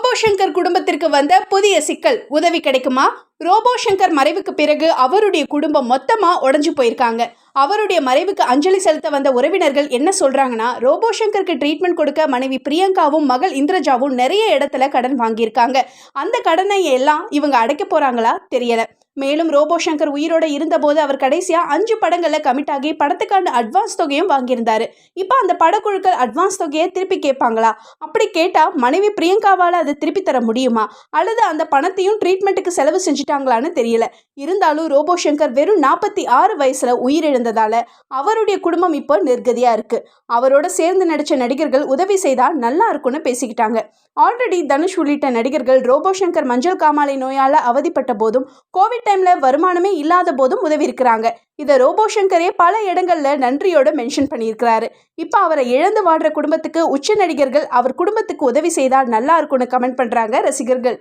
Robot Shankar குடும்பத்திற்கு வந்த புதிய சிக்கல் உதவி கிடைக்குமா? ரோபோ சங்கர் மறைவுக்கு பிறகு அவருடைய குடும்பம் மொத்தமா உடைஞ்சு போயிருக்காங்க. அவருடைய மறைவுக்கு அஞ்சலி செலுத்த வந்த உறவினர்கள் என்ன சொல்றாங்கன்னா, ரோபோ சங்கருக்கு ட்ரீட்மெண்ட் கொடுக்க மனைவி பிரியங்காவும் மகள் இந்திரஜாவும் நிறைய இடத்துல கடன் வாங்கியிருக்காங்க. அந்த கடனை எல்லாம் இவங்க அடைக்க போறாங்களா தெரியல. மேலும் ரோபோ சங்கர் உயிரோட இருந்தபோது அவர் கடைசியா 5 படங்கள்ல கமிட் ஆகி படத்துக்கான அட்வான்ஸ் தொகையும் வாங்கியிருந்தாரு. இப்போ அந்த படக்குழுக்கள் அட்வான்ஸ் தொகையை திருப்பி கேட்பாங்களா? அப்படி கேட்டா மனைவி பிரியங்காவால அதை திருப்பி தர முடியுமா? அல்லது அந்த பணத்தையும் ட்ரீட்மெண்ட்டுக்கு செலவு செஞ்சுட்டாங்களான்னு தெரியல. இருந்தாலும் ரோபோ சங்கர் வெறும் 46 வயசுல உயிரிழந்ததால அவருடைய குடும்பம் இப்போ நிர்கதியா இருக்கு. அவரோட சேர்ந்து நடிச்ச நடிகர்கள் உதவி செய்தா நல்லா இருக்கும்னு பேசிக்கிட்டாங்க. ஆல்ரெடி தனுஷ் உள்ளிட்ட நடிகர்கள் ரோபோ சங்கர் மஞ்சள் காமாலை நோயால அவதிப்பட்ட போதும் கோவிட் டைம்ல வருமானமே இல்லாத போதும் உதவி இருக்கிறாங்க. இதை ரோபோ சங்கரே பல இடங்கள்ல நன்றியோட மென்ஷன் பண்ணியிருக்கிறாரு. இப்போ அவரை இழந்து வாடுற குடும்பத்துக்கு உச்ச நடிகர்கள் அவர் குடும்பத்துக்கு உதவி செய்தா நல்லா இருக்கும்னு கமெண்ட் பண்றாங்க ரசிகர்கள்.